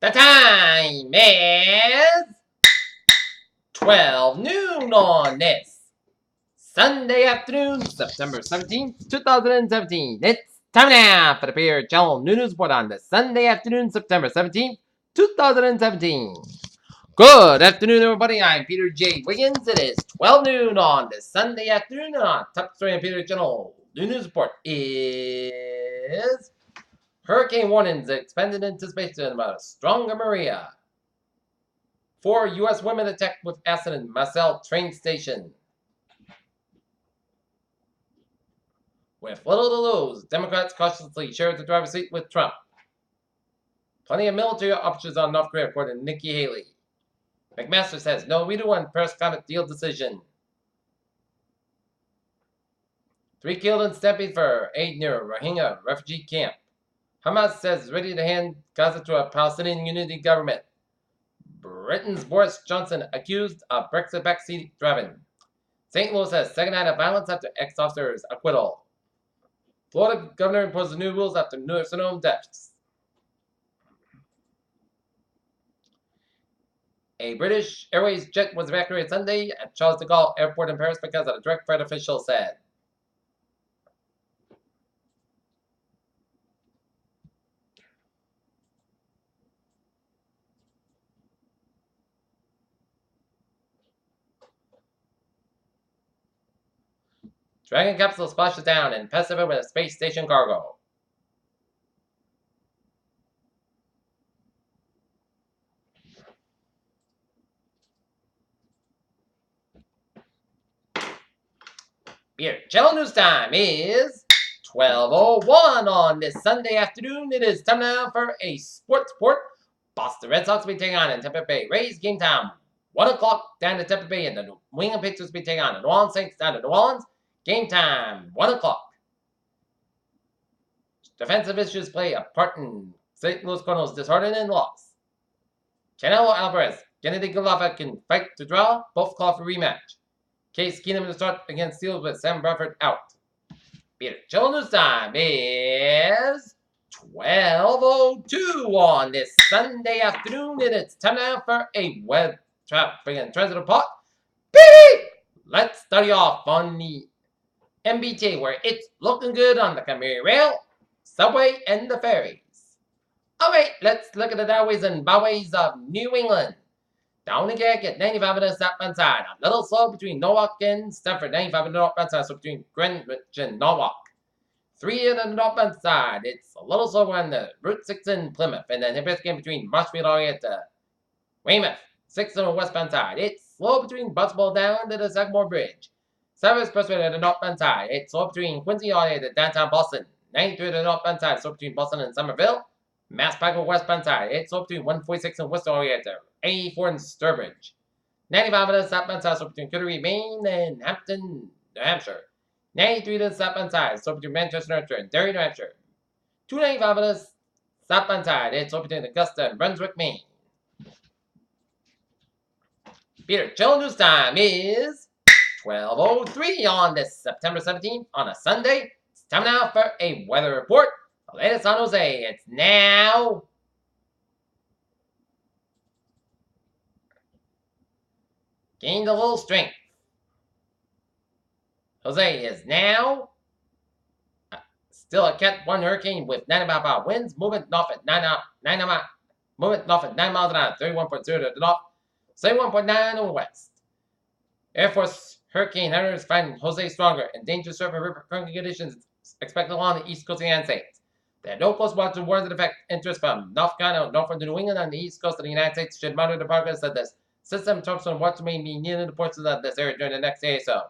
The time is 12 noon on this Sunday afternoon, September 17th, 2017. It's time now for the Peter Channel News Report on this Sunday afternoon, September 17th, 2017. Good afternoon, everybody. I'm Peter J. Wiggins. It is 12 noon on this Sunday afternoon, and our top story on Peter Channel News Report is hurricane warnings expanded anticipation about a stronger Maria. 4 U.S. women attacked with acid in Marseille train station. With little to lose, Democrats cautiously shared the driver's seat with Trump. Plenty of military options on North Korea, according to Nikki Haley. McMaster says no redo on Paris climate deal decision. 3 killed in stampede for aid near Rohingya refugee camp. Hamas says ready to hand Gaza to a Palestinian unity government. Britain's Boris Johnson accused of Brexit backseat driving. St. Louis has second night of violence after ex-officer's acquittal. Florida governor imposes new rules after nursing home deaths. A British Airways jet was evacuated Sunday at Charles de Gaulle Airport in Paris because of a direct threat, officials said. Dragon capsule splashes down in Pacific with a space station cargo. Beer Channel News Time is 12:01 on this Sunday afternoon. It is time now for a sports report. Boston Red Sox will be taking on in Tampa Bay Rays. Game time 1 o'clock down to Tampa Bay, and the New England Patriots will be taking on the New Orleans Saints down to New Orleans. Game time 1 o'clock. Defensive issues play a part in St. Louis Cardinals' disheartening loss. Canelo Alvarez, Kennedy Golovkin can fight to draw. Both call for rematch. Case Keenum to start against Steelers with Sam Bradford out. Peter Channel News Time is 12:02 on this Sunday afternoon, and it's time now for a web traffic and transit report. Beep! Let's start you off on the MBT, where it's looking good on the Camry Rail, subway, and the ferries. Alright, let's look at the downways and byways of New England. Down again at 95 on the southbound side. A little slow between Norwalk and Stamford. 95 on the northbound side, so between Greenwich and Norwalk. 3 on the northbound side. It's a little slower on the Route 6 in Plymouth. And then it's again between Marshfield all the way to Weymouth. 6 on the westbound side. It's slow between Buttsville down to the Sagamore Bridge. 7 Expressway on the northbound side. It's slow between Quincy all the way to downtown Boston. 93 on the northbound side, slow between Boston and Somerville. Mass Pike on westbound side. It's slow between 146 and Worcester all the way to 84 in Sturbridge. 95 on the southbound side, so between Kittery, Maine, and Hampton, New Hampshire. 93 to the southbound side, so between Manchester, New Hampshire, and Derry, New Hampshire. 295 on the southbound side, it's so between Augusta and Brunswick, Maine. Peter Channel News Time is 12:03 on this September 17th on a Sunday. It's time now for a weather report. The latest on Jose. It's now gained a little strength. Jose is now still a Cat 1 hurricane with 9 mile-per-hour winds, moving north at 9 miles an hour, 31.0 to the north, 71.9 to the west. Air Force Hurricane hunters find Jose stronger and dangerous surface river current conditions expected along the east coast of the United States. There are no coast watchers warns of effect interest from North Carolina, northward to New England, on the east coast of the United States should monitor the progress of this system. Trumps and watch may be near the portions of this area during the next day or so.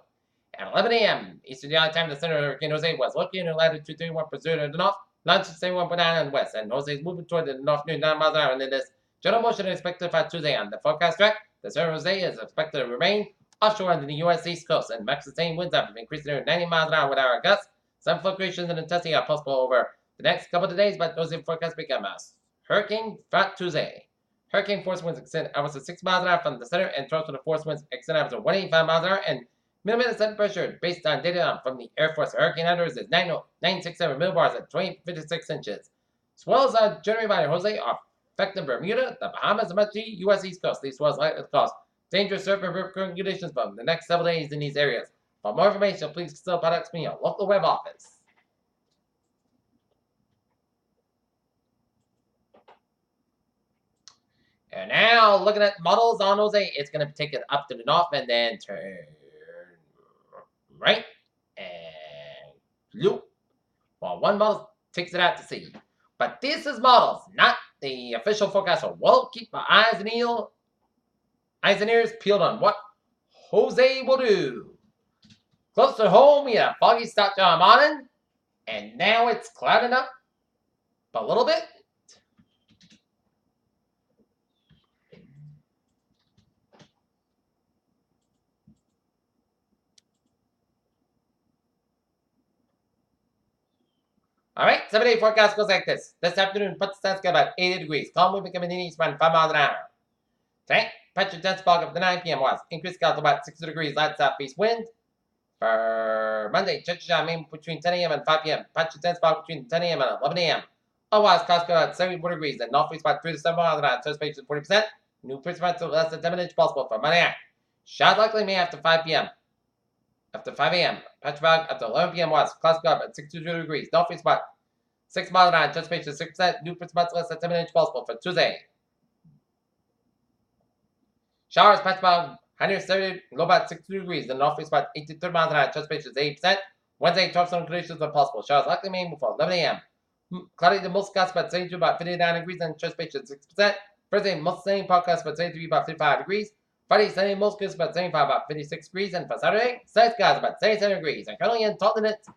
At 11 a.m. Eastern Daylight Time, the center of Hurricane Jose was located in latitude 31.0 to the north, longitude 71.9 on the west, and Jose is moving toward the north near 9 miles an hour. And it is general motion expected for Tuesday on the forecast track. The center of Jose is expected to remain offshore on the U.S. East Coast and max sustained winds have increasing to 90 miles an hour with our gusts. Some fluctuations in intensity are possible over the next couple of days, but those forecasts become a hurricane threat Tuesday. Hurricane force winds extend hours of 6 miles an hour from the center and throws to the force winds extend hours of 185 miles an hour, and minimum set pressure based on data from the Air Force Hurricane Hunters is 967 millibars at 2056 inches. Swells generated by Jose are affecting Bermuda, the Bahamas, and much U.S. East Coast. These was likely to cause dangerous surf and rip current conditions from the next several days in these areas. For more information, please consult products from your local web office. And now, looking at models on Jose, it's going to take it up to the north and then turn right and loop. Well, one model takes it out to sea. But this is models, not the official forecast. So we'll keep our eyes and ears peeled on what Jose will do. Close to home, we had a foggy start to our morning, and now it's clouding up a little bit. All right, 7-day forecast goes like this. This afternoon, puts the sun's about 80 degrees. Calm wind becoming east around 5 miles an hour. Tonight, patch of dense fog up to 9 p.m. west. Increased clouds about 60 degrees, light southeast wind. For Monday, chance of showers mainly between 10 a.m. and 5 p.m. Patch of dense fog between 10 a.m. and 11 a.m. Otherwise, clouds go about 74 degrees and northeast about 3 to 7 miles an hour. Anticipation 40%. New precipitation less than 10 inches possible for Monday night. Showers likely may after 5 p.m. After 5 a.m. Patch of fog after 11 p.m. west. Clouds go up at 62 degrees. Northeast about 6 miles an hour. Anticipation 6%. New precipitation less than 10 inches possible for Tuesday. Showers, patch about 170, low about 62 degrees. The northeast about 80 to 30 miles an hour. Anticipation 80%. Wednesday, 12 sun conditions are possible. Showers likely may before 11 a.m. Cloudy, the most clouds about 72, about 59 degrees. And anticipation 6%. Thursday, most sunny podcast about 73, about 55 degrees. Friday, sunny, most clouds about 75, about 56 degrees. And for Saturday, sunny skies about 77 degrees. And currently in Taunton, it's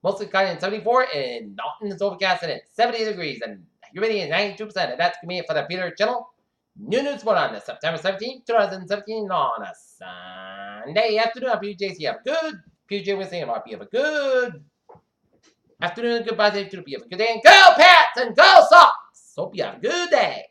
mostly cloudy at 74. And Norton is overcast at 70 degrees. And humidity is 92%. And that's going to be it for the Peter channel. New news for on September 17th, 2017 on a Sunday afternoon. Hope you JC have a good PJ Wednesday. And hope you have a good afternoon. Goodbye, day. Hope you have a good day. And go Pats and go Sox. Hope you have a good day.